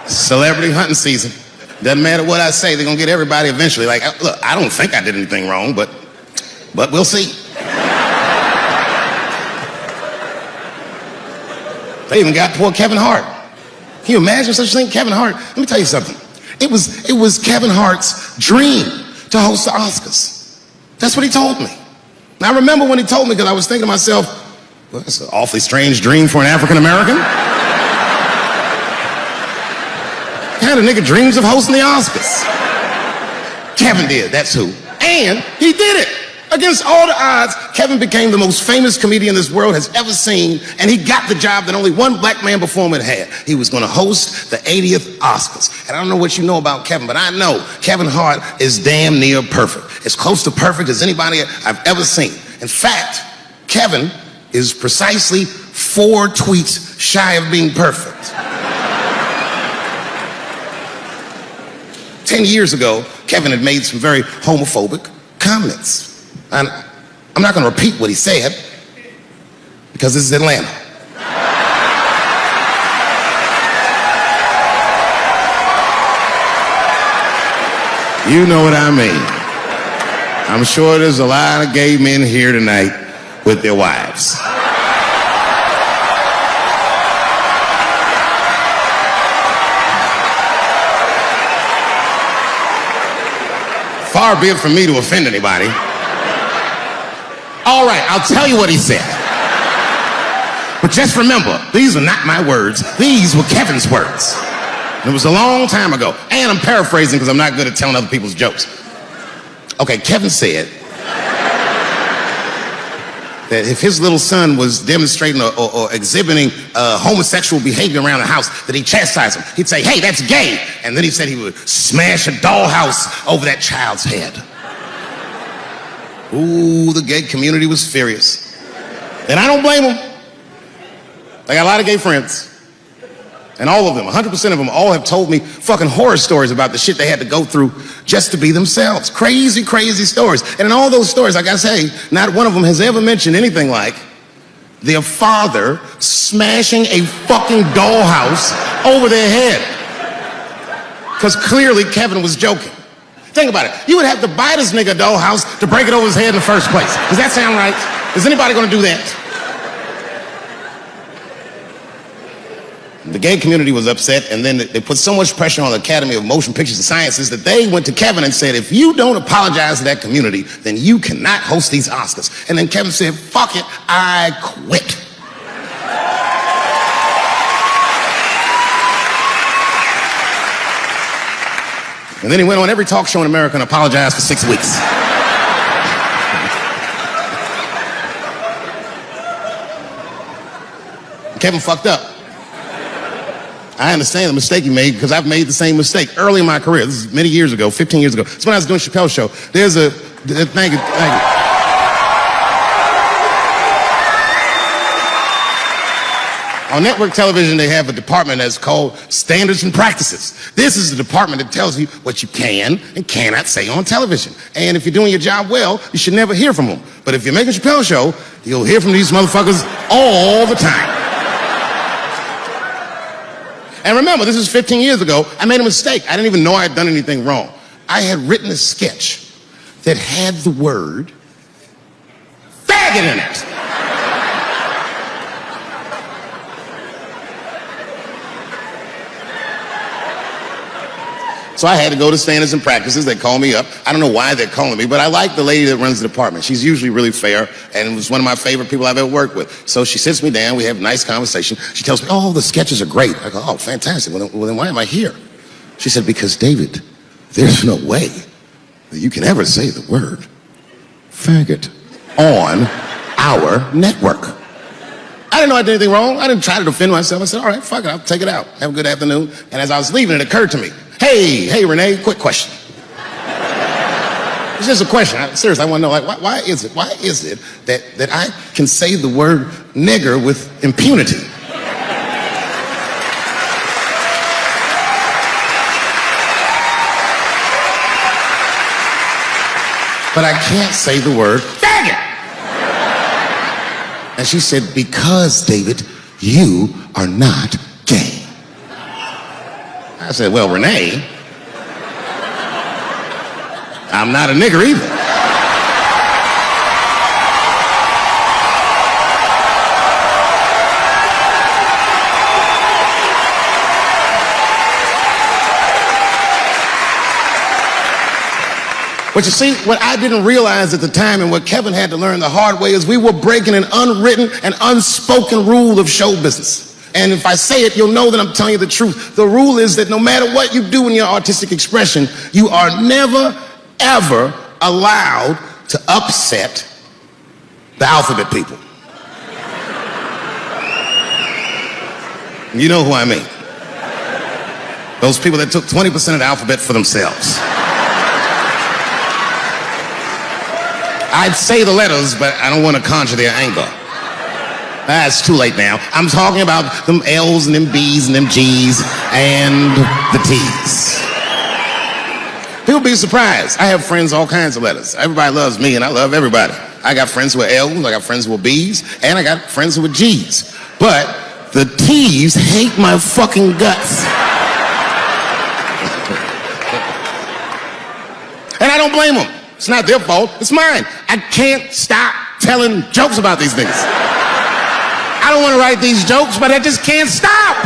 Celebrity hunting season. Doesn't matter what I say, they're gonna get everybody eventually. Like, look, I don't think I did anything wrong, but we'll see. They even got poor Kevin Hart. Can you imagine such a thing? Kevin Hart, let me tell you something. It was Kevin Hart's dream to host the Oscars. That's what he told me. And I remember when he told me, because I was thinking to myself, well, that's an awfully strange dream for an African American. Kind of nigga dreams of hosting the Oscars. Kevin did, that's who. And he did it. Against all the odds, Kevin became the most famous comedian this world has ever seen, and he got the job that only one black man before him had had. He was gonna host the 80th Oscars. And I don't know what you know about Kevin, but I know Kevin Hart is damn near perfect. As close to perfect as anybody I've ever seen. In fact, Kevin is precisely 4 tweets shy of being perfect. 10 years ago, Kevin had made some very homophobic comments. And I'm not going to repeat what he said, because this is Atlanta. You know what I mean. I'm sure there's a lot of gay men here tonight with their wives. Far be it from me to offend anybody. All right, I'll tell you what he said. But just remember, these are not my words. These were Kevin's words. It was a long time ago. And I'm paraphrasing because I'm not good at telling other people's jokes. Okay, Kevin said that if his little son was demonstrating or exhibiting homosexual behavior around the house, that he'd chastise him. He'd say, hey, that's gay. And then he said he would smash a dollhouse over that child's head. Ooh, the gay community was furious. And I don't blame them. I got a lot of gay friends. And all of them, 100% of them, all have told me fucking horror stories about the shit they had to go through just to be themselves. Crazy, crazy stories. And in all those stories, I gotta say, not one of them has ever mentioned anything like their father smashing a fucking dollhouse over their head. Because clearly Kevin was joking. Think about it. You would have to buy this nigga a dollhouse to break it over his head in the first place. Does that sound right? Is anybody gonna do that? The gay community was upset, and then they put so much pressure on the Academy of Motion Pictures and Sciences that they went to Kevin and said, if you don't apologize to that community, then you cannot host these Oscars. And then Kevin said, fuck it, I quit. And then he went on every talk show in America and apologized for 6 weeks. Kevin fucked up. I understand the mistake he made because I've made the same mistake early in my career. This is many years ago, 15 years ago. It's when I was doing Chappelle's show. There's a, thank you. On network television, they have a department that's called Standards and Practices. This is the department that tells you what you can and cannot say on television. And if you're doing your job well, you should never hear from them. But if you're making Chappelle's show, you'll hear from these motherfuckers all the time. And remember, this is 15 years ago. I made a mistake. I didn't even know I had done anything wrong. I had written a sketch that had the word faggot in it. So I had to go to Standards and Practices. They call me up. I don't know why they're calling me, but I like the lady that runs the department. She's usually really fair and was one of my favorite people I've ever worked with. So she sits me down. We have a nice conversation. She tells me, oh, the sketches are great. I go, oh, fantastic. Well, then why am I here? She said, because, David, there's no way that you can ever say the word faggot on our network. I didn't know I did anything wrong. I didn't try to defend myself. I said, all right, fuck it. I'll take it out. Have a good afternoon. And as I was leaving, it occurred to me, hey, Renee, quick question. It's just a question. Seriously, I want to know, like, why is it that I can say the word nigger with impunity? But I can't say the word faggot. And she said, because, David, you are not gay. I said, well, Renee, I'm not a nigger either. But you see, what I didn't realize at the time and what Kevin had to learn the hard way is we were breaking an unwritten and unspoken rule of show business. And if I say it, you'll know that I'm telling you the truth. The rule is that no matter what you do in your artistic expression, you are never, ever allowed to upset the alphabet people. You know who I mean. Those people that took 20% of the alphabet for themselves. I'd say the letters, but I don't want to conjure their anger. It's too late now. I'm talking about them L's and them B's and them G's and the T's. People be surprised. I have friends, all kinds of letters. Everybody loves me and I love everybody. I got friends who are L's, I got friends who are B's, and I got friends who are G's. But the T's hate my fucking guts. And I don't blame them. It's not their fault, it's mine. I can't stop telling jokes about these things. I don't want to write these jokes, but I just can't stop.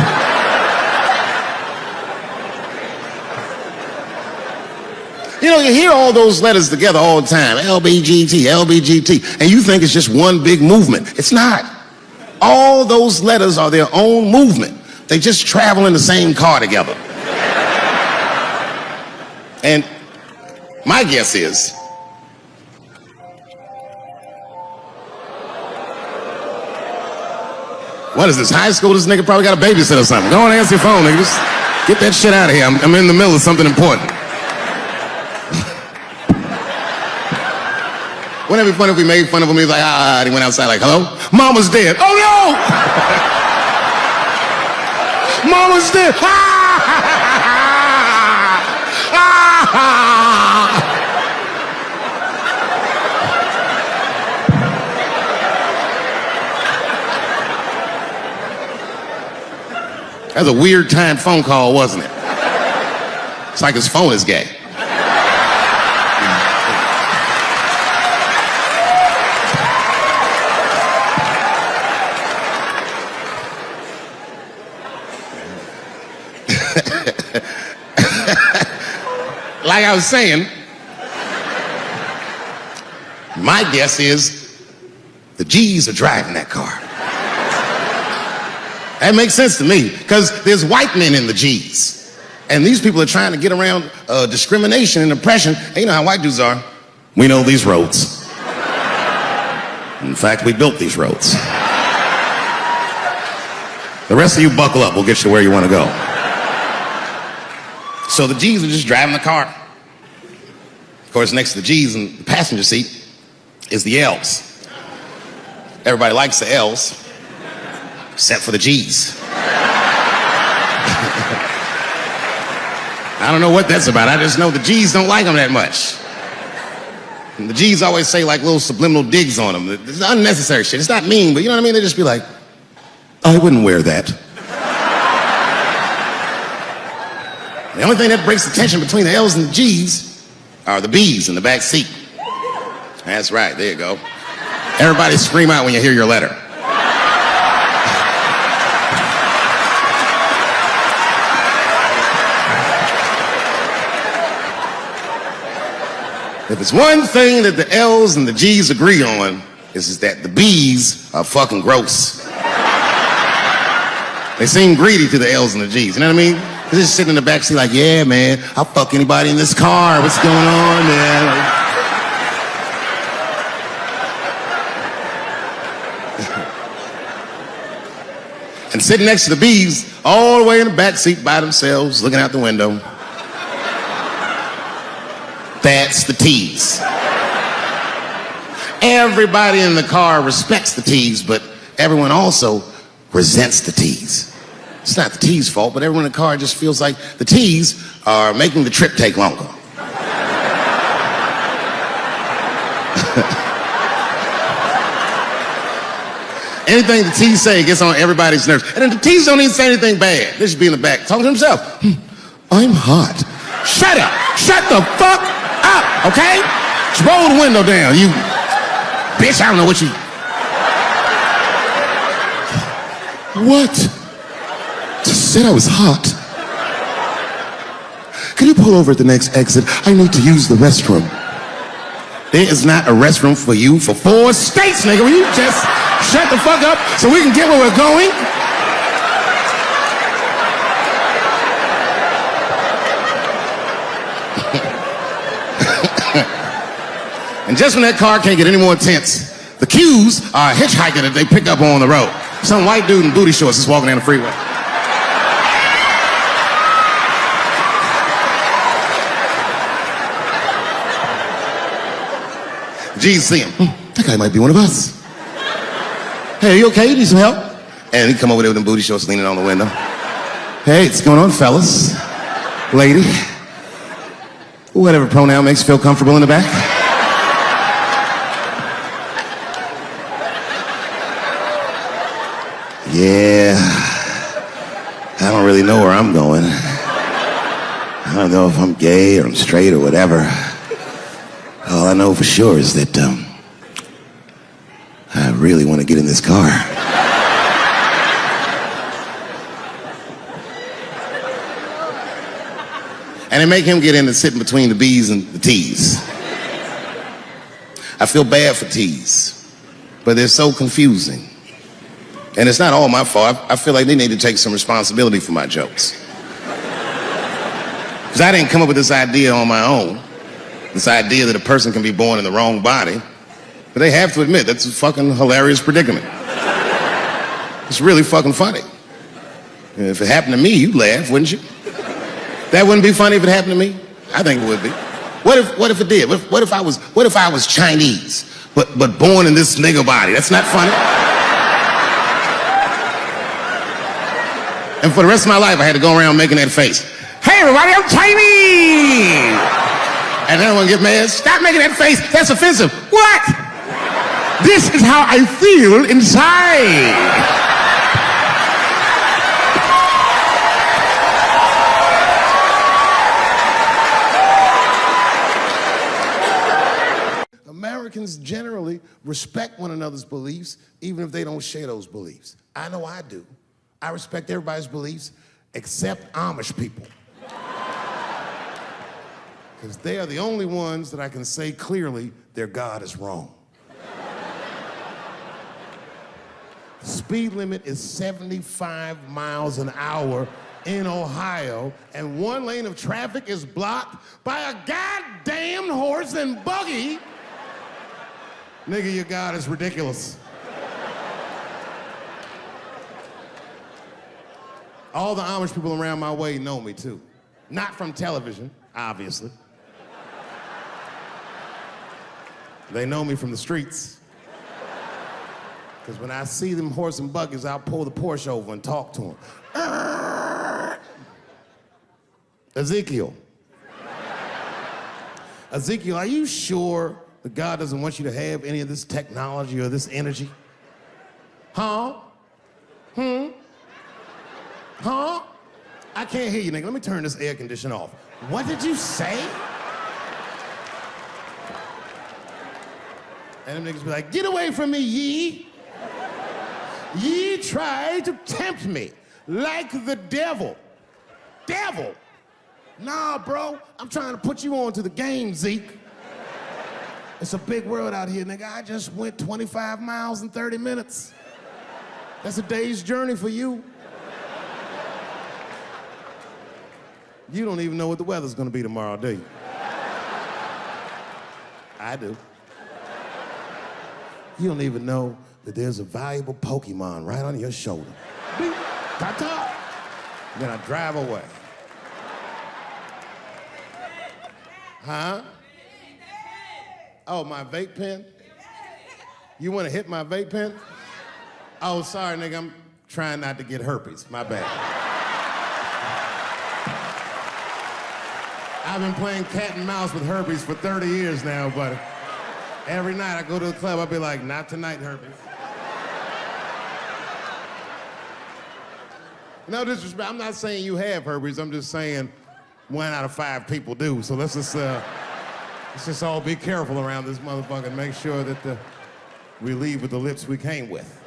You know, you hear all those letters together all the time, LBGT, LBGT, and you think it's just one big movement. It's not. All those letters are their own movement. They just travel in the same car together. And my guess is, what is this, high school? This nigga probably got a babysitter or something. Go on and answer your phone, nigga. Just get that shit out of here. I'm in the middle of something important. Wouldn't it be funny if we made fun of him? He was like, and he went outside like, hello? Mama's dead. Oh no! Mama's dead. That was a weird timed phone call, wasn't it? It's like his phone is gay. Like I was saying, my guess is the G's are driving that car. That makes sense to me, because there's white men in the G's. And these people are trying to get around discrimination and oppression. And you know how white dudes are. We know these roads. In fact, we built these roads. The rest of you buckle up, we'll get you to where you want to go. So the G's are just driving the car. Of course, next to the G's in the passenger seat is the L's. Everybody likes the L's. Except for the G's. I don't know what that's about. I just know the G's don't like them that much. And the G's always say like little subliminal digs on them. It's unnecessary shit. It's not mean, but you know what I mean? They just be like, I wouldn't wear that. The only thing that breaks the tension between the L's and the G's are the B's in the back seat. That's right, there you go. Everybody scream out when you hear your letter. If it's one thing that the L's and the G's agree on, is that the B's are fucking gross. They seem greedy to the L's and the G's, you know what I mean? They're just sitting in the backseat like, yeah, man, I'll fuck anybody in this car. What's going on, man? And sitting next to the B's, all the way in the backseat by themselves, looking out the window. That's the T's. Everybody in the car respects the T's, but everyone also resents the T's. It's not the T's fault, but everyone in the car just feels like the T's are making the trip take longer. Anything the T's say gets on everybody's nerves. And then the T's don't even say anything bad. They should be in the back talking to himself. I'm hot. Shut up. Shut the fuck up, okay? Just roll the window down, you bitch. I don't know what you... What? Just said I was hot. Can you pull over at the next exit? I need to use the restroom. There is not a restroom for you for 4 states, nigga. Will you just shut the fuck up so we can get where we're going? And just when that car can't get any more tense, the cues are a hitchhiker that they pick up on the road. Some white dude in booty shorts is walking down the freeway. Jesus see him. That guy might be one of us. Hey, are you okay? You need some help? And he come over there with them booty shorts leaning on the window. Hey, what's going on, fellas? Lady? Whatever pronoun makes you feel comfortable in the back. Yeah, I don't really know where I'm going. I don't know if I'm gay or I'm straight or whatever. All I know for sure is that I really want to get in this car. And they make him get in and sit in between the B's and the T's. I feel bad for T's, but they're so confusing. And it's not all my fault. I feel like they need to take some responsibility for my jokes. Because I didn't come up with this idea on my own. This idea that a person can be born in the wrong body. But they have to admit, that's a fucking hilarious predicament. It's really fucking funny. And if it happened to me, you'd laugh, wouldn't you? That wouldn't be funny if it happened to me? I think it would be. What if it did? What if I was Chinese, but born in this nigga body? That's not funny. And for the rest of my life, I had to go around making that face. Hey, everybody, I'm Chinese! And everyone get mad. Stop making that face. That's offensive. What? This is how I feel inside. Americans generally respect one another's beliefs, even if they don't share those beliefs. I know I do. I respect everybody's beliefs except Amish people. Because they are the only ones that I can say clearly their God is wrong. The speed limit is 75 miles an hour in Ohio, and one lane of traffic is blocked by a goddamn horse and buggy. Nigga, your God is ridiculous. All the Amish people around my way know me, too. Not from television, obviously. They know me from the streets. Because when I see them horse and buggies, I'll pull the Porsche over and talk to them. Ezekiel. Ezekiel, are you sure that God doesn't want you to have any of this technology or this energy? Huh? Huh? I can't hear you, nigga. Let me turn this air conditioner off. What did you say? And them niggas be like, get away from me, ye. Ye tried to tempt me like the devil. Devil? Nah, bro. I'm trying to put you on to the game, Zeke. It's a big world out here, nigga. I just went 25 miles in 30 minutes. That's a day's journey for you. You don't even know what the weather's gonna be tomorrow, do you? I do. You don't even know that there's a valuable Pokemon right on your shoulder. Beep, ta-ta. Then I drive away. Huh? Oh, my vape pen? You wanna hit my vape pen? Oh, sorry, nigga, I'm trying not to get herpes. My bad. I've been playing cat and mouse with herpes for 30 years now, but every night I go to the club, I'll be like, not tonight, herpes. No disrespect, I'm not saying you have herpes, I'm just saying 1 out of 5 people do. So let's just all be careful around this motherfucker and make sure that we leave with the lips we came with.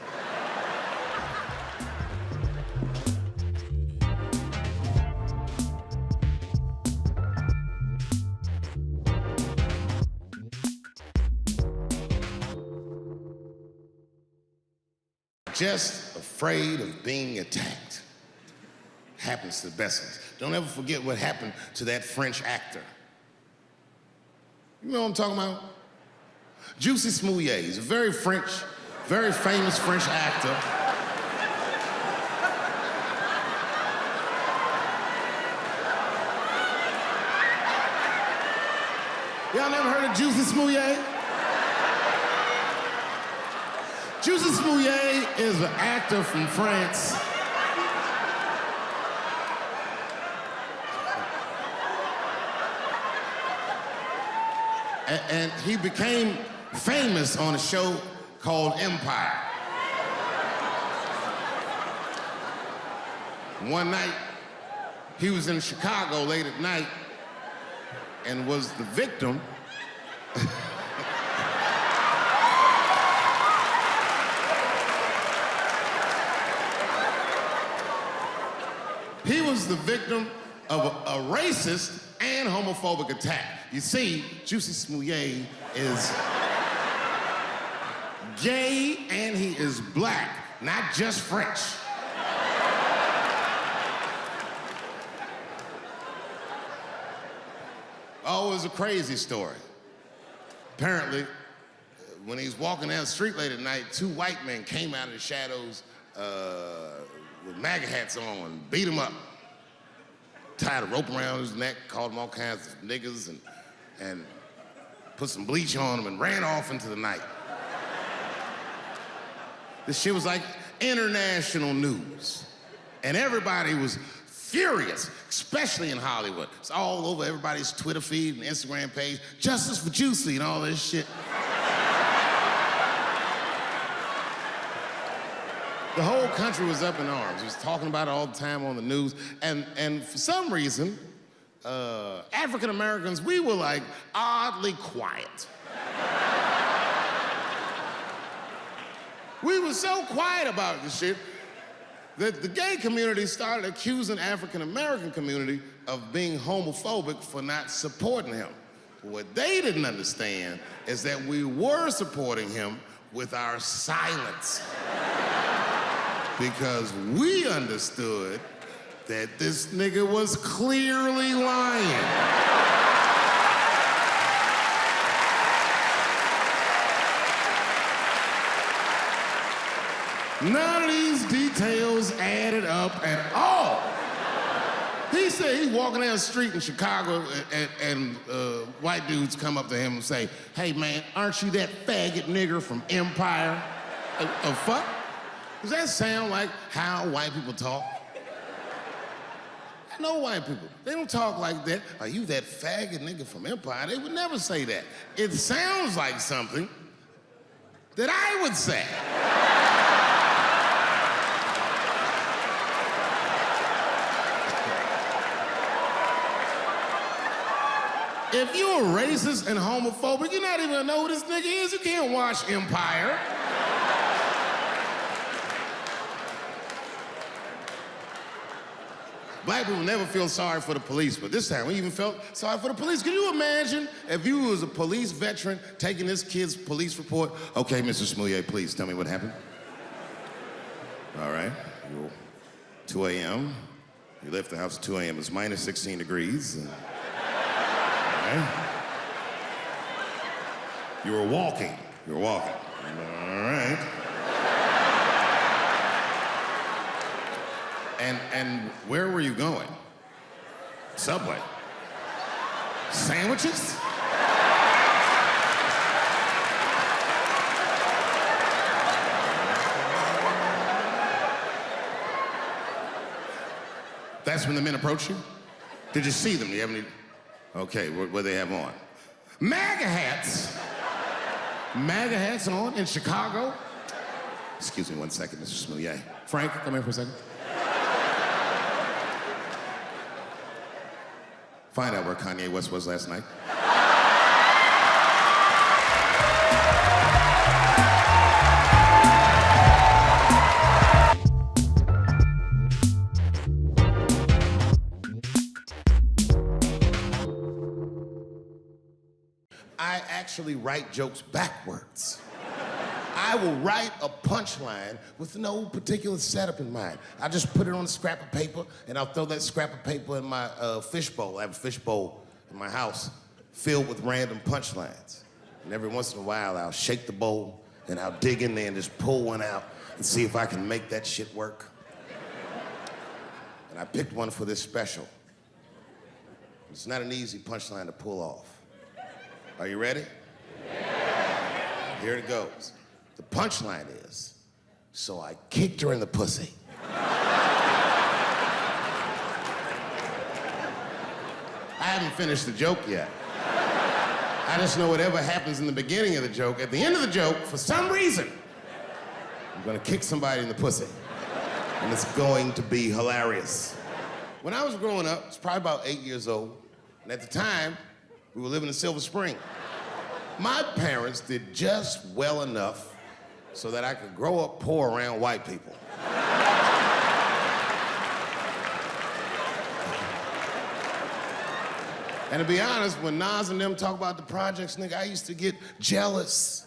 Just afraid of being attacked. Happens to the best of us. Don't ever forget what happened to that French actor. You know what I'm talking about? Juicy Smouillet. He's a very famous French actor. Y'all never heard of Juicy Smouillet? Juicy Smouillet is an actor from France. And he became famous on a show called Empire. One night, he was in Chicago late at night and was the victim He was the victim of a racist and homophobic attack. You see, Juicy Smouillet is gay and he is black, not just French. Oh, it was a crazy story. Apparently, when he was walking down the street late at night, 2 white men came out of the shadows with MAGA hats on and beat him up. Tied a rope around his neck, called him all kinds of niggas, and put some bleach on him and ran off into the night. This shit was like international news. And everybody was furious, especially in Hollywood. It's all over everybody's Twitter feed and Instagram page. Justice for Juicy and all this shit. The whole country was up in arms. It was talking about it all the time on the news. And for some reason, African Americans, we were like oddly quiet. We were so quiet about this shit that the gay community started accusing African American community of being homophobic for not supporting him. What they didn't understand is that we were supporting him with our silence. Because we understood that this nigga was clearly lying. None of these details added up at all. He said he's walking down the street in Chicago and white dudes come up to him and say, "Hey man, aren't you that faggot nigger from Empire?" A fuck? Does that sound like how white people talk? I know white people. They don't talk like that. Are you that faggot nigga from Empire? They would never say that. It sounds like something that I would say. If you're racist and homophobic, you're not even gonna know who this nigga is. You can't watch Empire. Black people never feel sorry for the police, but this time we even felt sorry for the police. Can you imagine if you was a police veteran taking this kid's police report? Okay, Mr. Smouillet, please tell me what happened. All right, 2 a.m. You left the house at 2 a.m. It's minus 16 degrees. All right. You were walking. All right. And where were you going? Subway. Sandwiches? That's when the men approached you? Did you see them? Do you have any? Okay, what they have on? MAGA hats. MAGA hats on in Chicago? Excuse me one second, Mr. Smouillet. Frank, come here for a second. Find out where Kanye West was last night. I actually write jokes backwards. I will write a punchline with no particular setup in mind. I just put it on a scrap of paper, and I'll throw that scrap of paper in my fishbowl. I have a fishbowl in my house filled with random punchlines. And every once in a while, I'll shake the bowl, and I'll dig in there and just pull one out and see if I can make that shit work. And I picked one for this special. It's not an easy punchline to pull off. Are you ready? Yeah. Here it goes. The punchline is, so I kicked her in the pussy. I haven't finished the joke yet. I just know whatever happens in the beginning of the joke, at the end of the joke, for some reason, I'm gonna kick somebody in the pussy. And it's going to be hilarious. When I was growing up, I was probably about 8 years old, and at the time, we were living in Silver Spring. My parents did just well enough so that I could grow up poor around white people. And to be honest, when Nas and them talk about the projects, nigga, I used to get jealous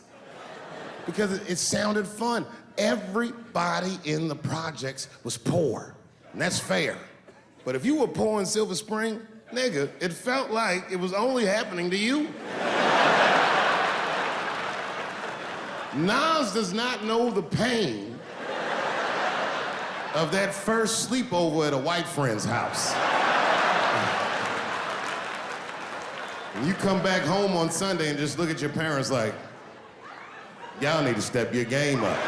because it sounded fun. Everybody in the projects was poor, and that's fair. But if you were poor in Silver Spring, nigga, it felt like it was only happening to you. Nas does not know the pain of that first sleepover at a white friend's house. And you come back home on Sunday and just look at your parents like, y'all need to step your game up.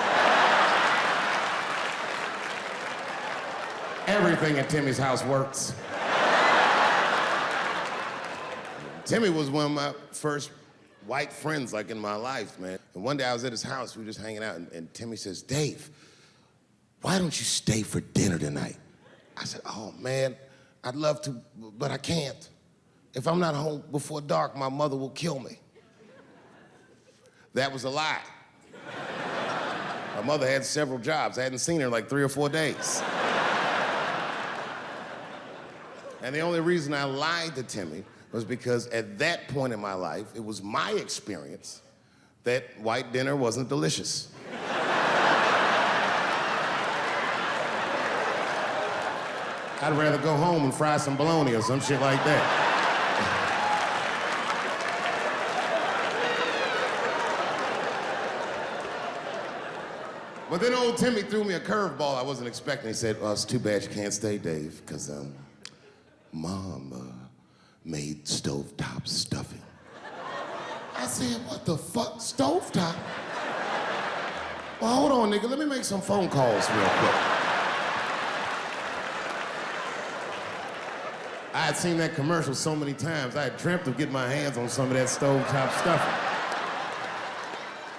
Everything at Timmy's house works. Timmy was one of my first white friends, like, in my life, man. And one day I was at his house, we were just hanging out, and Timmy says, Dave, why don't you stay for dinner tonight? I said, oh, man, I'd love to, but I can't. If I'm not home before dark, my mother will kill me. That was a lie. My mother had several jobs. I hadn't seen her in like 3 or 4 days. And the only reason I lied to Timmy was because at that point in my life, it was my experience that white dinner wasn't delicious. I'd rather go home and fry some bologna or some shit like that. But then old Timmy threw me a curveball I wasn't expecting. He said, well, it's too bad you can't stay, Dave, because Mom made stovetop stuffing. I said, what the fuck, stovetop? Well, hold on, nigga, let me make some phone calls real quick. I had seen that commercial so many times, I had dreamt of getting my hands on some of that stovetop stuffing.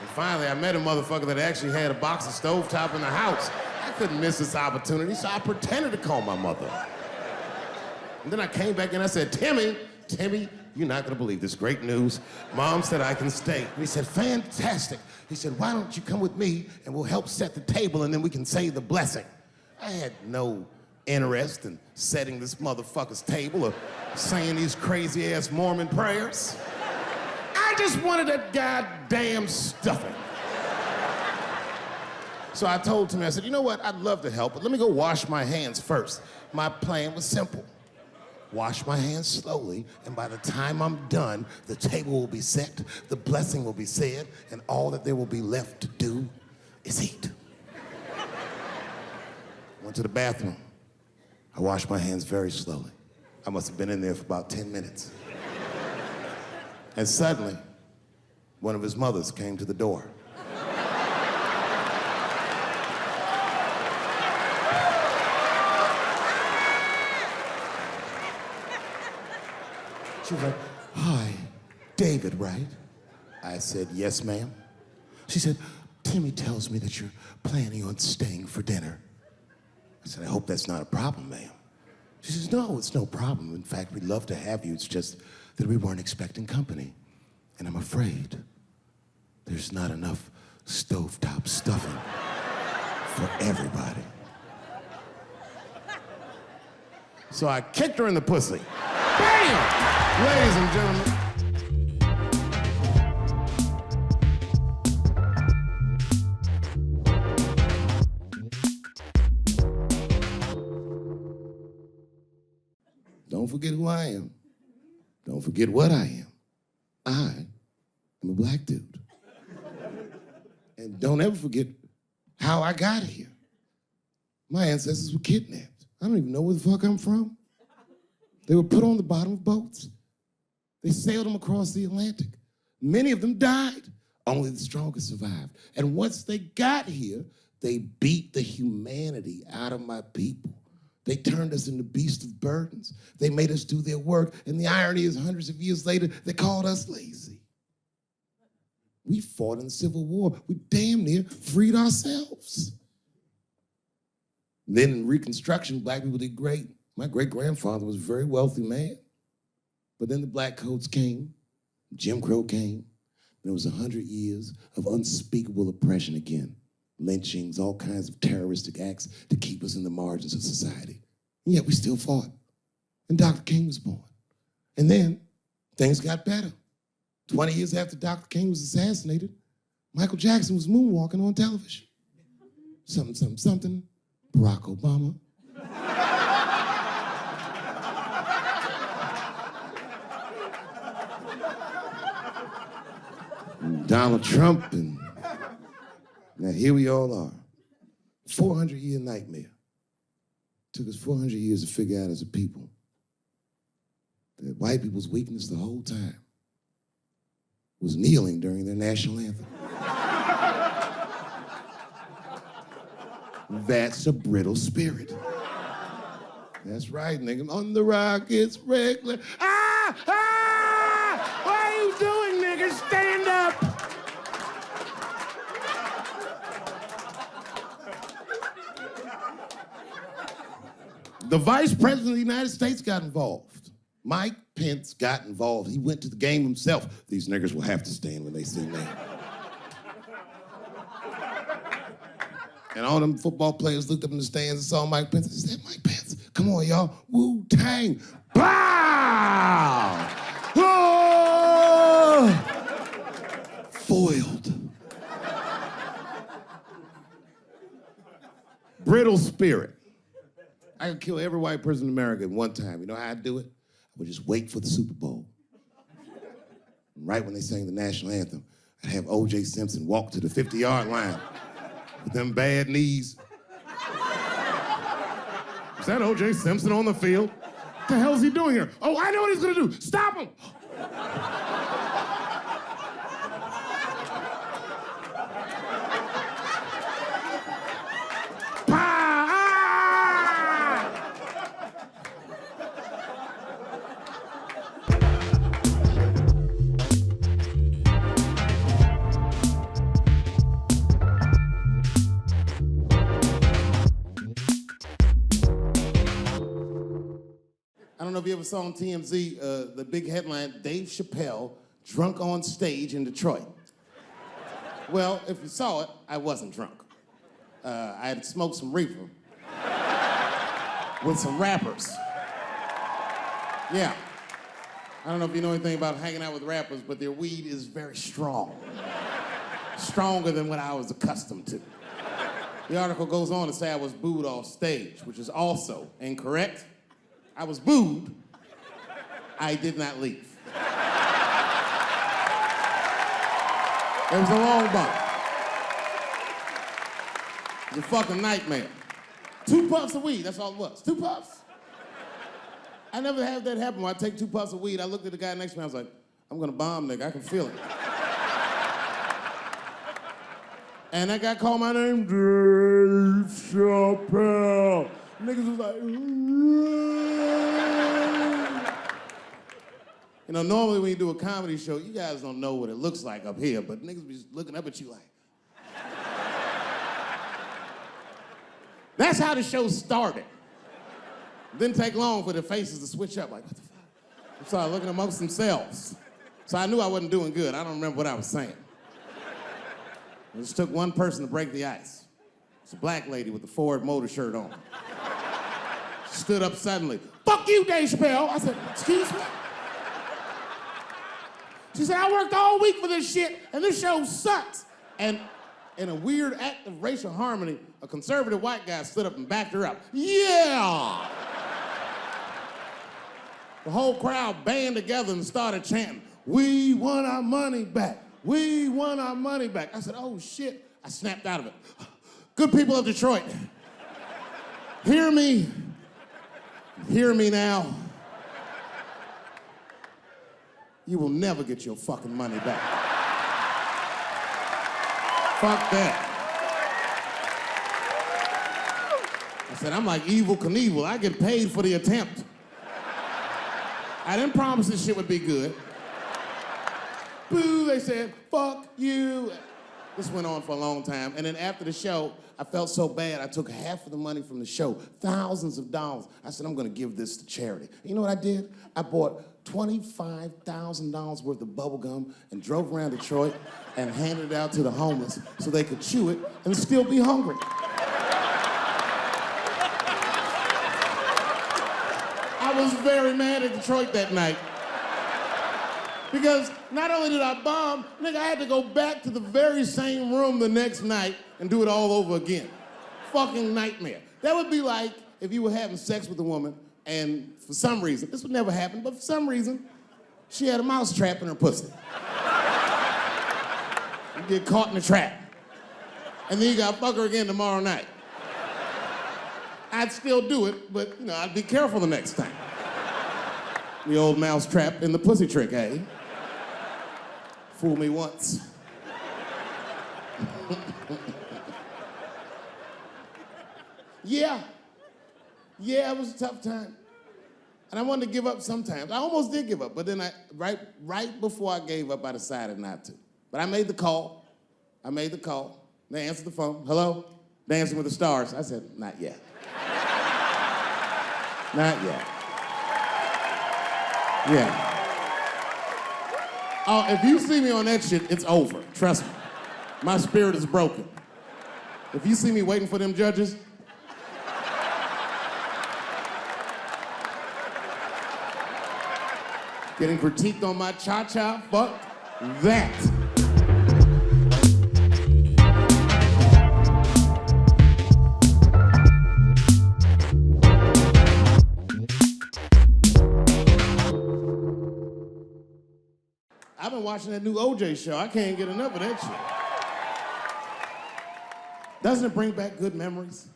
And finally, I met a motherfucker that actually had a box of stovetop in the house. I couldn't miss this opportunity, so I pretended to call my mother. And then I came back and I said, Timmy, you're not gonna believe this great news. Mom said I can stay. And he said, fantastic. He said, why don't you come with me and we'll help set the table and then we can say the blessing. I had no interest in setting this motherfucker's table or saying these crazy ass Mormon prayers. I just wanted that goddamn stuffing. So I told Timmy, I said, you know what, I'd love to help, but let me go wash my hands first. My plan was simple. Wash my hands slowly, and by the time I'm done, the table will be set, the blessing will be said, and all that there will be left to do is eat. Went to the bathroom. I washed my hands very slowly. I must have been in there for about 10 minutes. And suddenly, one of his mothers came to the door. She was like, hi, David, right? I said, yes, ma'am. She said, Timmy tells me that you're planning on staying for dinner. I said, I hope that's not a problem, ma'am. She says, no, it's no problem. In fact, we'd love to have you. It's just that we weren't expecting company. And I'm afraid there's not enough stovetop stuffing for everybody. So I kicked her in the pussy. Bam! Ladies and gentlemen. Don't forget who I am. Don't forget what I am. I am a black dude. And don't ever forget how I got here. My ancestors were kidnapped. I don't even know where the fuck I'm from. They were put on the bottom of boats. They sailed them across the Atlantic. Many of them died. Only the strongest survived. And once they got here, they beat the humanity out of my people. They turned us into beasts of burdens. They made us do their work. And the irony is, hundreds of years later, they called us lazy. We fought in the Civil War. We damn near freed ourselves. Then in Reconstruction, black people did great. My great-grandfather was a very wealthy man. But then the black coats came, Jim Crow came, and it was 100 years of unspeakable oppression again. Lynchings, all kinds of terroristic acts to keep us in the margins of society. And yet we still fought. And Dr. King was born. And then things got better. 20 years after Dr. King was assassinated, Michael Jackson was moonwalking on television. Something, something, something, Barack Obama. Donald Trump, and now here we all are. 400-year nightmare. Took us 400 years to figure out as a people that white people's weakness the whole time was kneeling during their national anthem. That's a brittle spirit. That's right, nigga. On the rock, it's regular. Ah! Ah! What are you doing, nigga? Stand up! The Vice President of the United States got involved. Mike Pence got involved. He went to the game himself. These niggers will have to stand when they see me. And all them football players looked up in the stands and saw Mike Pence. They said, Mike Pence, come on, y'all. Wu-Tang. Bow! Oh! Foiled. Brittle spirit. I could kill every white person in America at one time. You know how I'd do it? I would just wait for the Super Bowl. And right when they sang the national anthem, I'd have O.J. Simpson walk to the 50-yard line with them bad knees. Is that O.J. Simpson on the field? What the hell is he doing here? Oh, I know what he's gonna do. Stop him! I don't know if you ever saw on TMZ the big headline, Dave Chappelle, drunk on stage in Detroit. Well, if you saw it, I wasn't drunk. I had smoked some reefer with some rappers. Yeah. I don't know if you know anything about hanging out with rappers, but their weed is very strong. Stronger than what I was accustomed to. The article goes on to say I was booed off stage, which is also incorrect. I was booed. I did not leave. It was a long bump. It was a fucking nightmare. 2 puffs of weed, that's all it was. 2 puffs. I never had that happen where I take 2 puffs of weed. I looked at the guy next to me, I was like, I'm gonna bomb, nigga, I can feel it. And that guy called my name, Dave Chappelle. Niggas was like, you know, normally when you do a comedy show, you guys don't know what it looks like up here, but niggas be looking up at you like. That's how the show started. Didn't take long for the faces to switch up, like, what the fuck? They started looking amongst themselves. So I knew I wasn't doing good. I don't remember what I was saying. It just took one person to break the ice. It's a black lady with a Ford Motor shirt on. Stood up suddenly. Fuck you, Dave Chappelle. I said, excuse me? She said, I worked all week for this shit, and this show sucks. And in a weird act of racial harmony, a conservative white guy stood up and backed her up. Yeah! The whole crowd band together and started chanting, we want our money back. We want our money back. I said, oh shit. I snapped out of it. Good people of Detroit, hear me now. You will never get your fucking money back. Fuck that. I said, I'm like Evel Knievel. I get paid for the attempt. I didn't promise this shit would be good. Boo, they said, fuck you. This went on for a long time. And then after the show, I felt so bad, I took half of the money from the show, thousands of dollars. I said, I'm gonna give this to charity. You know what I did? I bought $25,000 worth of bubble gum and drove around Detroit and handed it out to the homeless so they could chew it and still be hungry. I was very mad at Detroit that night. Because not only did I bomb, nigga, I had to go back to the very same room the next night and do it all over again. Fucking nightmare. That would be like if you were having sex with a woman and for some reason, this would never happen, but for some reason, she had a mouse trap in her pussy. You get caught in the trap. And then you gotta fuck her again tomorrow night. I'd still do it, but you know, I'd be careful the next time. The old mouse trap in the pussy trick, eh? Fool me once. Yeah, it was a tough time. And I wanted to give up sometimes. I almost did give up, but then right before I gave up, I decided not to. But I made the call. They answered the phone. Hello? Dancing with the Stars. I said, not yet. Not yet. Yeah. Oh, if you see me on that shit, it's over. Trust me. My spirit is broken. If you see me waiting for them judges, getting critiqued on my cha-cha, fuck that. I've been watching that new OJ show. I can't get enough of that shit. Doesn't it bring back good memories?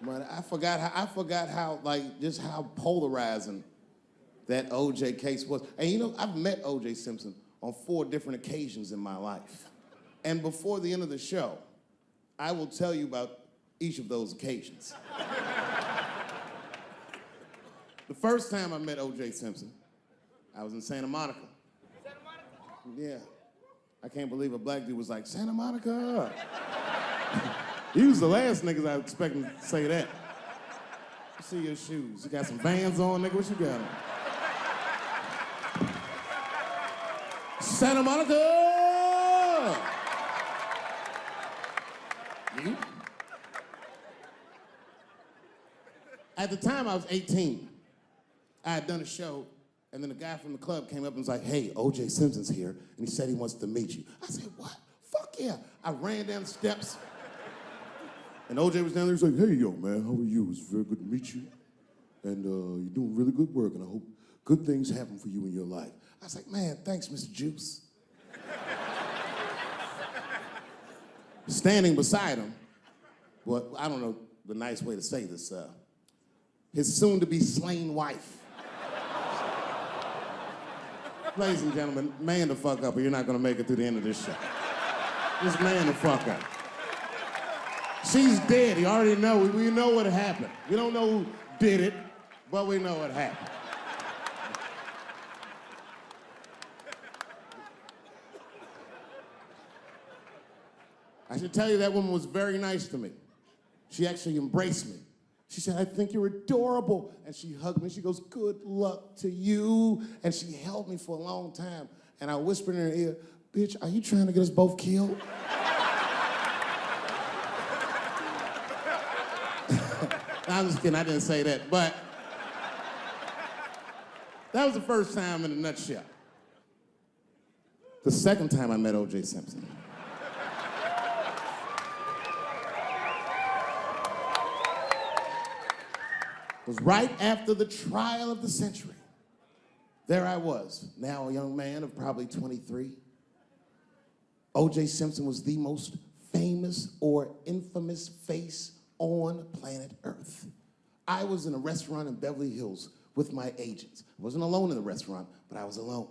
But I forgot how, like, just how polarizing that OJ case was. And you know, I've met OJ Simpson on 4 different occasions in my life. And before the end of the show, I will tell you about each of those occasions. The first time I met O.J. Simpson, I was in Santa Monica. Santa Monica? Yeah. I can't believe a black dude was like, Santa Monica. He was the last niggas I was expecting to say that. Let's see your shoes. You got some Vans on, nigga? What you got on? Santa Monica! You? At the time, I was 18. I had done a show, and then a guy from the club came up and was like, hey, O.J. Simpson's here, and he said he wants to meet you. I said, what? Fuck yeah. I ran down the steps, and O.J. was down there. He was like, hey, yo, man, how are you? It's very good to meet you, and you're doing really good work, and I hope good things happen for you in your life. I was like, man, thanks, Mr. Juice. Standing beside him, well, I don't know the nice way to say this, his soon-to-be slain wife. Ladies and gentlemen, man the fuck up or you're not gonna make it through the end of this show. Just man the fuck up. She's dead, you already know, we know what happened. We don't know who did it, but we know what happened. I should tell you that woman was very nice to me. She actually embraced me. She said, I think you're adorable. And she hugged me. She goes, good luck to you. And she held me for a long time. And I whispered in her ear, bitch, are you trying to get us both killed? I'm just kidding, I didn't say that. But that was the first time in a nutshell. The second time I met O.J. Simpson. Was right after the trial of the century. There I was, now a young man of probably 23. O.J. Simpson was the most famous or infamous face on planet Earth. I was in a restaurant in Beverly Hills with my agents. I wasn't alone in the restaurant, but I was alone.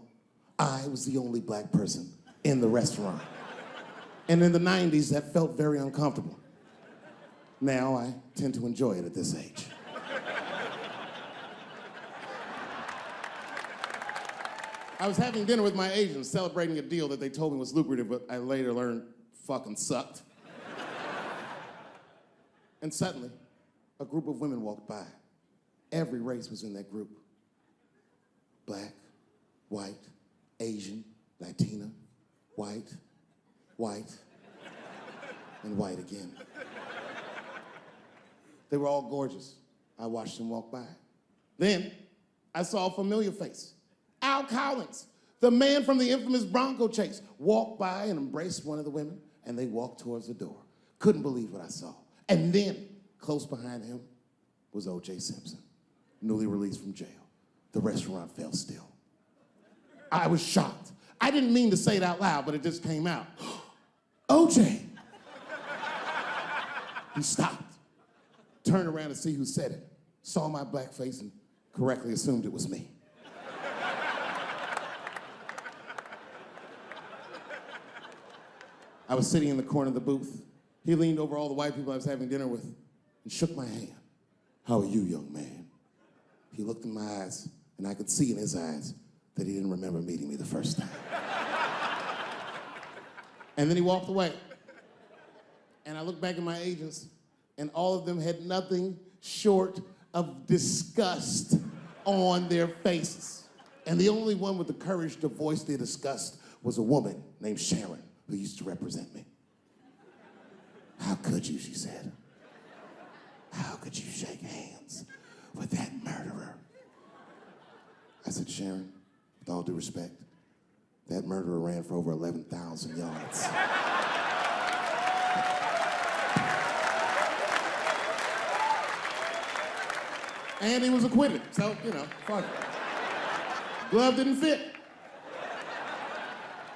I was the only black person in the restaurant. And in the 90s, that felt very uncomfortable. Now I tend to enjoy it at this age. I was having dinner with my agents, celebrating a deal that they told me was lucrative, but I later learned fucking sucked. And suddenly, a group of women walked by. Every race was in that group. Black, white, Asian, Latina, white, and white again. They were all gorgeous. I watched them walk by. Then, I saw a familiar face. Al Collins, the man from the infamous Bronco chase, walked by and embraced one of the women, and they walked towards the door. Couldn't believe what I saw. And then, close behind him, was O.J. Simpson, newly released from jail. The restaurant fell still. I was shocked. I didn't mean to say it out loud, but it just came out. O.J. He stopped, turned around to see who said it, saw my black face, and correctly assumed it was me. I was sitting in the corner of the booth. He leaned over all the white people I was having dinner with and shook my hand. How are you, young man? He looked in my eyes, and I could see in his eyes that he didn't remember meeting me the first time. And then he walked away. And I looked back at my agents, and all of them had nothing short of disgust on their faces. And the only one with the courage to voice their disgust was a woman named Sharon, who used to represent me. How could you, she said. How could you shake hands with that murderer? I said, Sharon, with all due respect, that murderer ran for over 11,000 yards. And he was acquitted, so, fuck it. Glove didn't fit.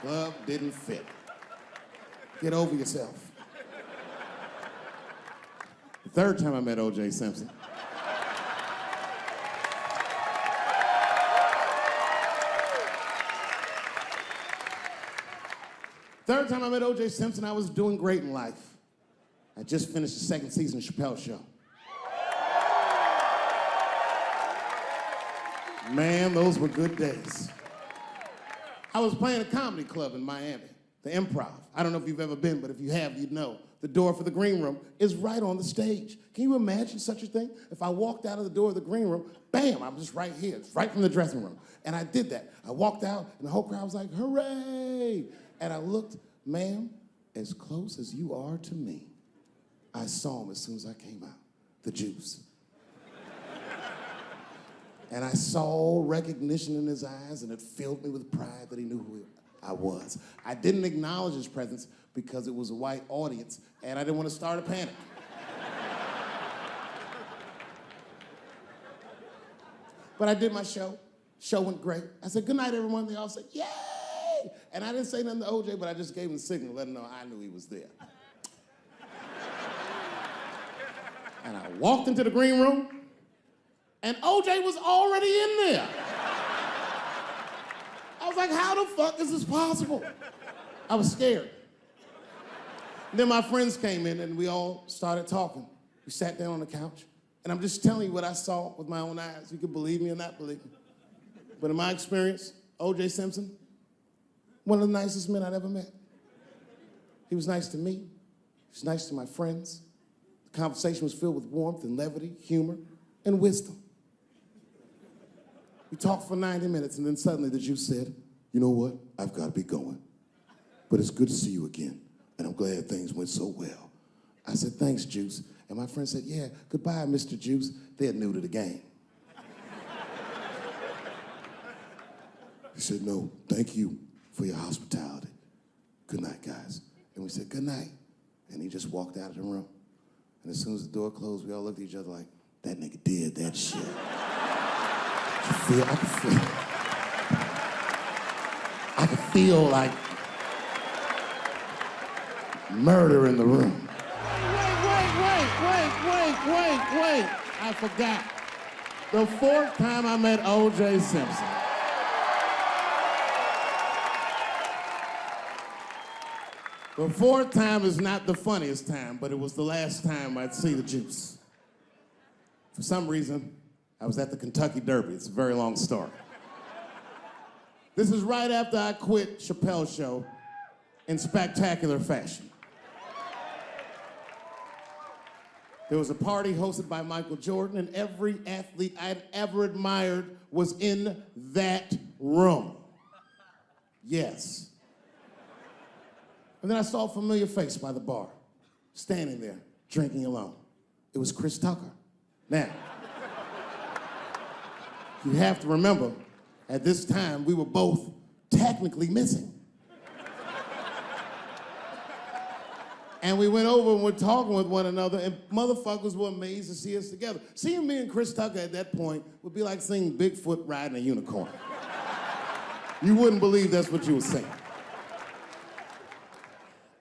Glove didn't fit. Get over yourself. The third time I met O.J. Simpson. Third time I met O.J. Simpson, I was doing great in life. I just finished the second season of Chappelle's show. Man, those were good days. I was playing a comedy club in Miami, the Improv. I don't know if you've ever been, but if you have, you'd know. The door for the green room is right on the stage. Can you imagine such a thing? If I walked out of the door of the green room, bam, I'm just right here. It's right from the dressing room. And I did that. I walked out, and the whole crowd was like, hooray! And I looked, ma'am, as close as you are to me, I saw him as soon as I came out, the juice. And I saw recognition in his eyes, and it filled me with pride that he knew who I was. I didn't acknowledge his presence because it was a white audience, and I didn't want to start a panic. But I did my show. Show went great. I said, good night, everyone. They all said, yay! And I didn't say nothing to OJ, but I just gave him the signal, let him know I knew he was there. And I walked into the green room, and OJ was already in there. I was like, how the fuck is this possible? I was scared. And then my friends came in, and we all started talking. We sat down on the couch, and I'm just telling you what I saw with my own eyes. You can believe me or not believe me. But in my experience, O.J. Simpson, one of the nicest men I'd ever met. He was nice to me. He was nice to my friends. The conversation was filled with warmth and levity, humor, and wisdom. We talked for 90 minutes, and then suddenly the Juice said, "You know what? I've got to be going. But it's good to see you again, and I'm glad things went so well." I said, "Thanks, Juice." And my friend said, "Yeah, goodbye, Mr. Juice." They're new to the game. He said, "No, thank you for your hospitality. Good night, guys." And we said, "Good night." And he just walked out of the room. And as soon as the door closed, we all looked at each other like, that nigga did that shit. I could feel like murder in the room. Wait. I forgot. The fourth time I met O.J. Simpson. The fourth time is not the funniest time, but it was the last time I'd see the Juice. For some reason, I was at the Kentucky Derby. It's a very long story. This is right after I quit Chappelle's show in spectacular fashion. There was a party hosted by Michael Jordan, and every athlete I'd ever admired was in that room. Yes. And then I saw a familiar face by the bar, standing there, drinking alone. It was Chris Tucker. Now, you have to remember, at this time, we were both technically missing. And we went over and were talking with one another, and motherfuckers were amazed to see us together. Seeing me and Chris Tucker at that point would be like seeing Bigfoot riding a unicorn. You wouldn't believe that's what you were saying.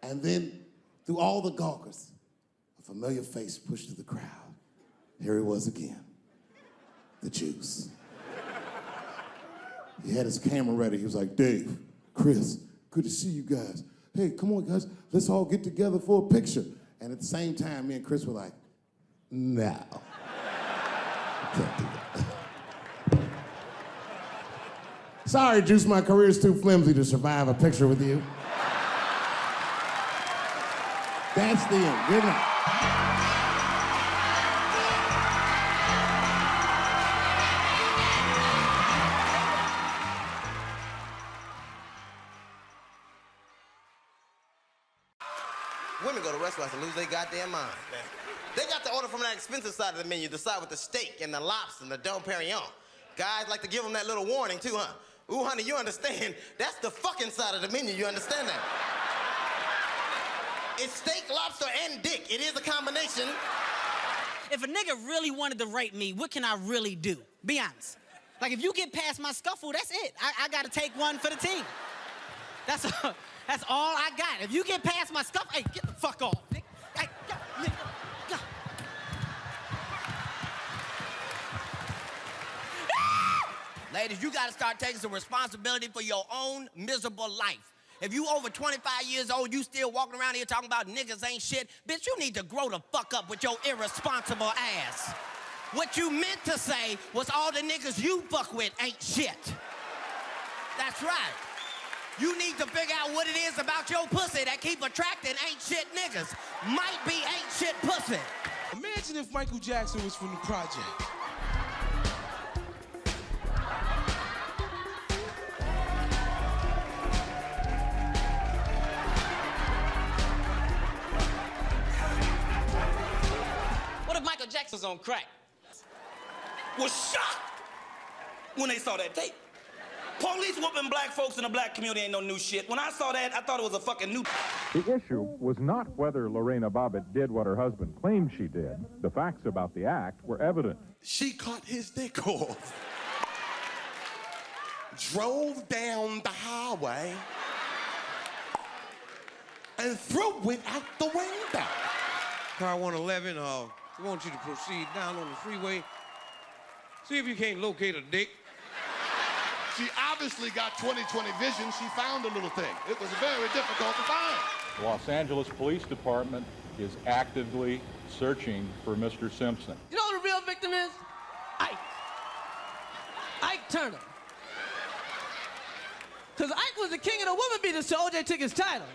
And then, through all the gawkers, a familiar face pushed through the crowd. Here he was again, the Juice. He had his camera ready. He was like, "Dave, Chris, good to see you guys. Hey, come on, guys, let's all get together for a picture." And at the same time, me and Chris were like, "No, I can't do that." Sorry, Juice, my career's too flimsy to survive a picture with you. That's the end. Good night. Women go to restaurants and lose their goddamn mind. They got to order from that expensive side of the menu, the side with the steak and the lobster and the Dom Perignon. Guys like to give them that little warning too, huh? Ooh, honey, you understand? That's the fucking side of the menu, you understand that? It's steak, lobster, and dick. It is a combination. If a nigga really wanted to rape me, what can I really do? Be honest. Like, if you get past my scuffle, that's it. I gotta take one for the team. That's all I got. If you get past my scuffle, hey, get the fuck off, nigga. Hey, nigga. Ladies, you gotta start taking some responsibility for your own miserable life. If you over 25 years old, you still walking around here talking about niggas ain't shit, bitch, you need to grow the fuck up with your irresponsible ass. What you meant to say was all the niggas you fuck with ain't shit. That's right. You need to figure out what it is about your pussy that keep attracting ain't shit niggas. Might be ain't shit pussy. Imagine if Michael Jackson was from the project. What if Michael Jackson's on crack? Was shocked when they saw that tape. Police whooping black folks in the black community ain't no new shit. When I saw that, I thought it was a fucking new... The issue was not whether Lorena Bobbitt did what her husband claimed she did. The facts about the act were evident. She cut his dick off. Drove down the highway and threw it out the window. Car 111, I want you to proceed down on the freeway. See if you can't locate a dick. She obviously got 20/20 vision. She found a little thing. It was very difficult to find. The Los Angeles Police Department is actively searching for Mr. Simpson. You know who the real victim is? Ike. Ike Turner. Because Ike was the king of the woman beaters till OJ took his title.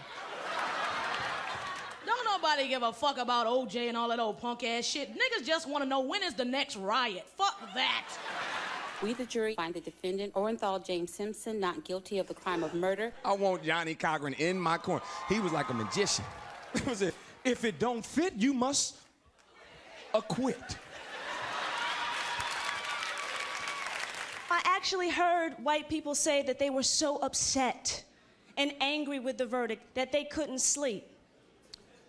Don't nobody give a fuck about OJ and all that old punk ass shit. Niggas just want to know when is the next riot. Fuck that. We, the jury, find the defendant, Orenthal James Simpson, not guilty of the crime of murder. I want Johnny Cochran in my corner. He was like a magician. It was a, if it don't fit, you must acquit. I actually heard white people say that they were so upset and angry with the verdict that they couldn't sleep.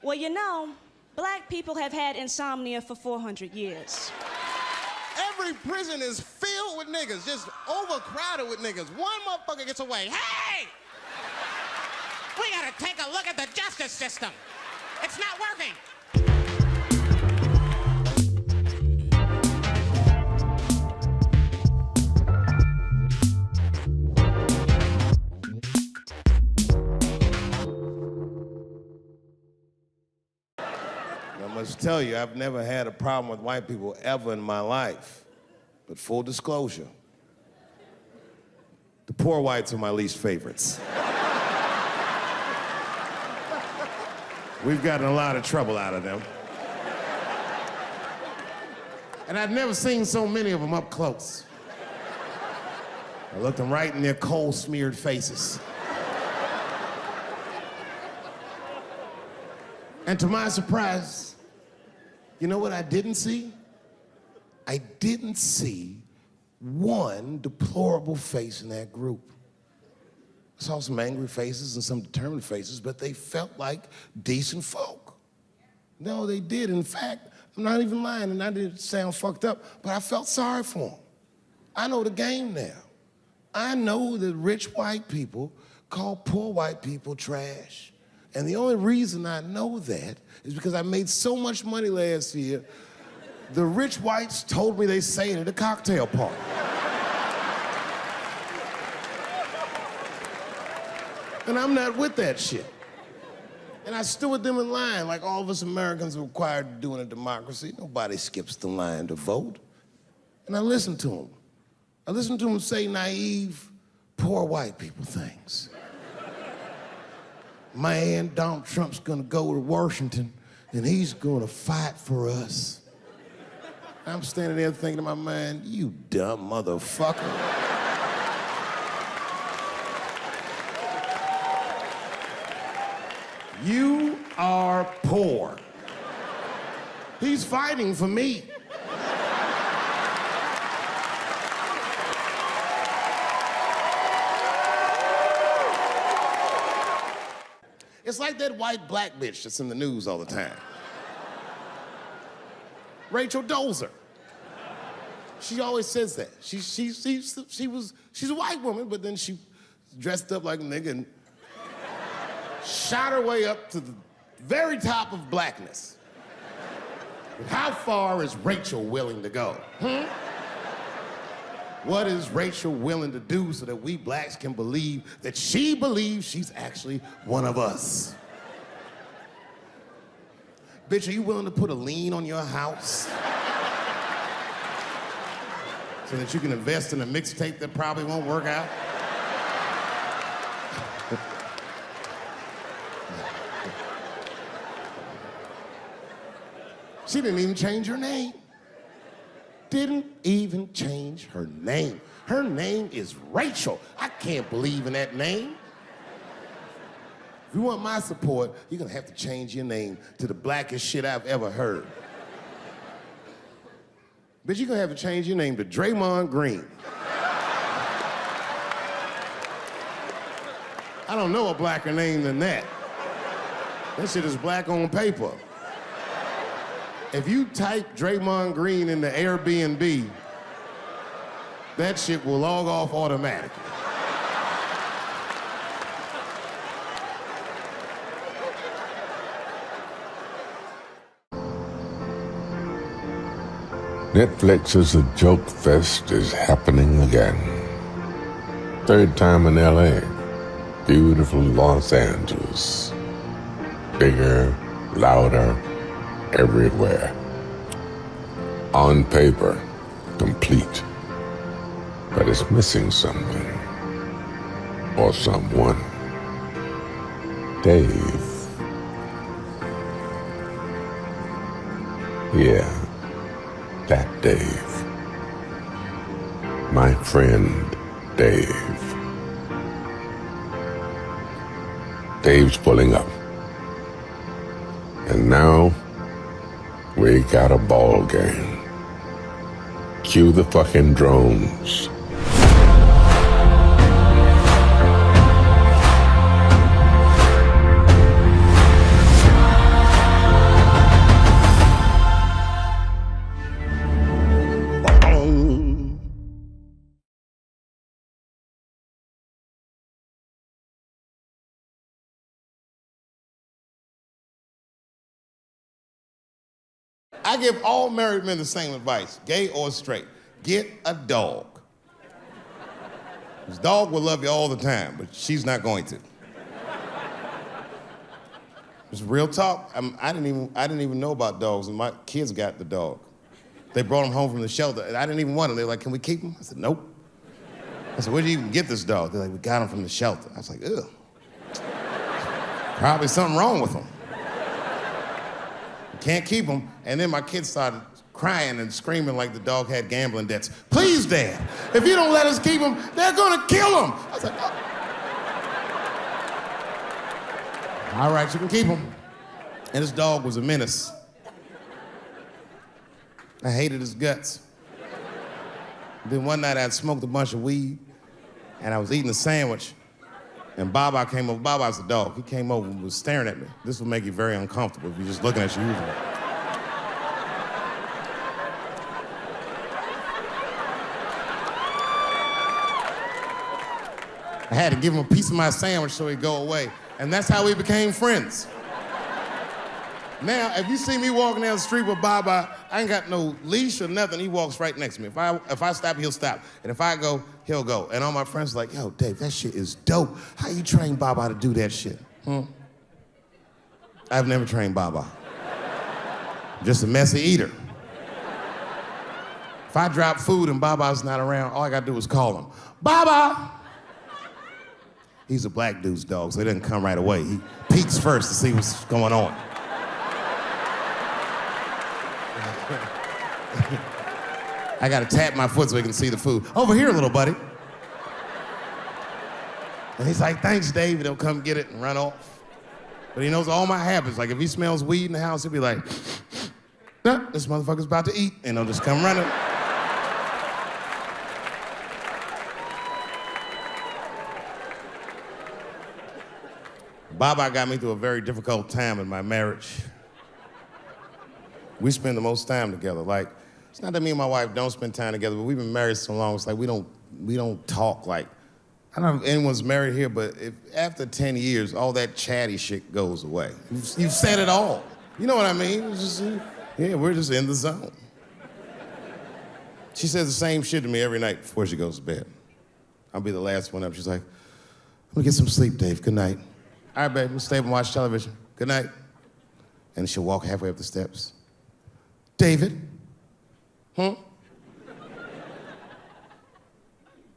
Well, you know, black people have had insomnia for 400 years. Every prison is filled with niggas, just overcrowded with niggas. One motherfucker gets away. Hey! We gotta take a look at the justice system. It's not working. I must tell you, I've never had a problem with white people ever in my life. But full disclosure, the poor whites are my least favorites. We've gotten a lot of trouble out of them. And I've never seen so many of them up close. I looked them right in their coal-smeared faces. And to my surprise, you know what I didn't see? I didn't see one deplorable face in that group. I saw some angry faces and some determined faces, but they felt like decent folk. No, they did. In fact, I'm not even lying, and I didn't sound fucked up, but I felt sorry for them. I know the game now. I know that rich white people call poor white people trash. And the only reason I know that is because I made so much money last year, the rich whites told me they say it at a cocktail party. And I'm not with that shit. And I stood with them in line like all of us Americans are required to do in a democracy. Nobody skips the line to vote. And I listened to them. I listened to them say naive, poor white people things. Man, Donald Trump's gonna go to Washington and he's gonna fight for us. I'm standing there thinking to my mind, you dumb motherfucker. You are poor. He's fighting for me. It's like that white black bitch that's in the news all the time. Rachel Dolezal. She always says that. She's a white woman, but then she dressed up like a nigga and shot her way up to the very top of blackness. But how far is Rachel willing to go? What is Rachel willing to do so that we blacks can believe that she believes she's actually one of us? Bitch, are you willing to put a lien on your house so that you can invest in a mixtape that probably won't work out? She didn't even change her name. Didn't even change her name. Her name is Rachel. I can't believe in that name. If you want my support, you're gonna have to change your name to the blackest shit I've ever heard. Bitch, you're gonna have to change your name to Draymond Green. I don't know a blacker name than that. That shit is black on paper. If you type Draymond Green into Airbnb, that shit will log off automatically. Netflix's A Joke Fest is happening again. Third time in LA. Beautiful Los Angeles. Bigger, louder, everywhere. On paper, complete. But it's missing something. Or someone. Dave Yeah, that Dave. My friend Dave. Dave's pulling up. And now, we got a ball game. Cue the fucking drones. I give all married men the same advice, gay or straight. Get a dog. This dog will love you all the time, but she's not going to. It's real talk. I didn't even know about dogs, and my kids got the dog. They brought him home from the shelter, and I didn't even want him. They were like, "Can we keep him?" I said, "Nope." I said, "Where'd you even get this dog?" They're like, "We got him from the shelter." I was like, "Ugh." Probably something wrong with him. Can't keep him. And then my kids started crying and screaming like the dog had gambling debts. "Please, Dad, if you don't let us keep him, they're gonna kill him." I was like, "Oh." All right, you can keep him. And this dog was a menace. I hated his guts. Then one night I'd smoked a bunch of weed and I was eating a sandwich and Baba came over. Baba's the dog. He came over and was staring at me. This will make you very uncomfortable if you're just looking at you usually. I had to give him a piece of my sandwich so he'd go away. And that's how we became friends. Now, if you see me walking down the street with Baba, I ain't got no leash or nothing. He walks right next to me. If I stop, he'll stop. And if I go, he'll go. And all my friends are like, "Yo, Dave, that shit is dope. How you train Baba to do that shit?" I've never trained Baba. I'm just a messy eater. If I drop food and Baba's not around, all I gotta do is call him. "Baba!" He's a black dude's dog, so he doesn't come right away. He peeks first to see what's going on. I gotta tap my foot so he can see the food. "Over here, little buddy." And he's like, "Thanks, Dave." And he'll come get it and run off. But he knows all my habits. Like if he smells weed in the house, he'll be like, "Nah, this motherfucker's about to eat." And he'll just come running. Baba got me through a very difficult time in my marriage. We spend the most time together. Like, it's not that me and my wife don't spend time together, but we've been married so long, it's like we don't talk like, I don't know if anyone's married here, but if after 10 years, all that chatty shit goes away. You've said it all. You know what I mean? It's just, yeah, we're just in the zone. She says the same shit to me every night before she goes to bed. I'll be the last one up. She's like, "I'm gonna get some sleep, Dave. Good night." "All right, babe, we'll stay up and watch television. Good night." And she'll walk halfway up the steps. "David?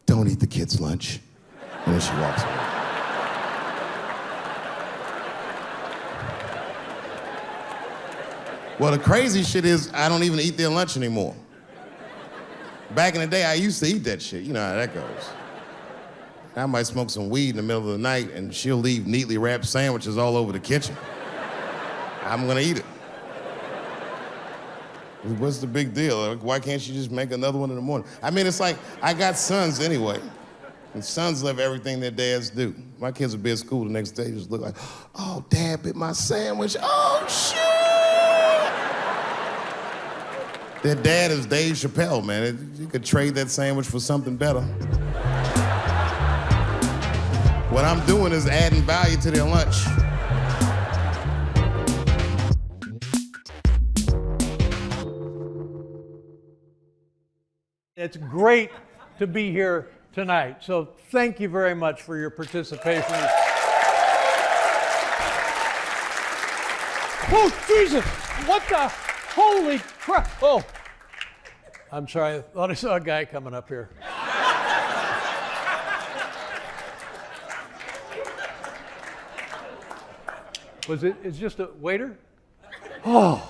Don't eat the kids' lunch." And then she walks away. Well, the crazy shit is I don't even eat their lunch anymore. Back in the day, I used to eat that shit. You know how that goes. I might smoke some weed in the middle of the night and she'll leave neatly wrapped sandwiches all over the kitchen. I'm gonna eat it. What's the big deal? Why can't she just make another one in the morning? I mean, it's like, I got sons anyway. And sons love everything their dads do. My kids would be at school the next day, just look like, "Oh, Dad bit my sandwich. Oh, shit!" Their dad is Dave Chappelle, man. You could trade that sandwich for something better. What I'm doing is adding value to their lunch. It's great to be here tonight. So thank you very much for your participation. Oh, Jesus! What the holy crap! Oh, I'm sorry. I thought I saw a guy coming up here. Was it? It's just a waiter? Oh,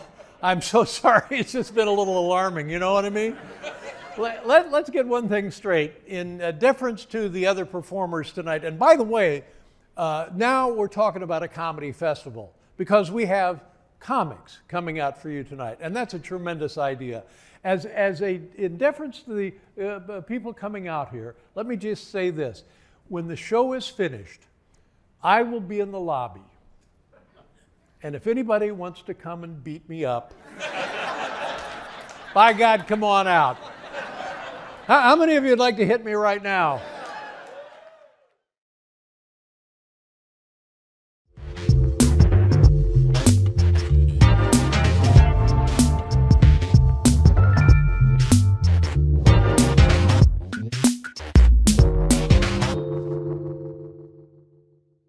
I'm so sorry. It's just been a little alarming. You know what I mean? Let's get one thing straight. In deference to the other performers tonight, and by the way, now we're talking about a comedy festival because we have comics coming out for you tonight, and that's a tremendous idea. In deference to the people coming out here, let me just say this. When the show is finished, I will be in the lobby. And if anybody wants to come and beat me up, by God, come on out. How many of you would like to hit me right now?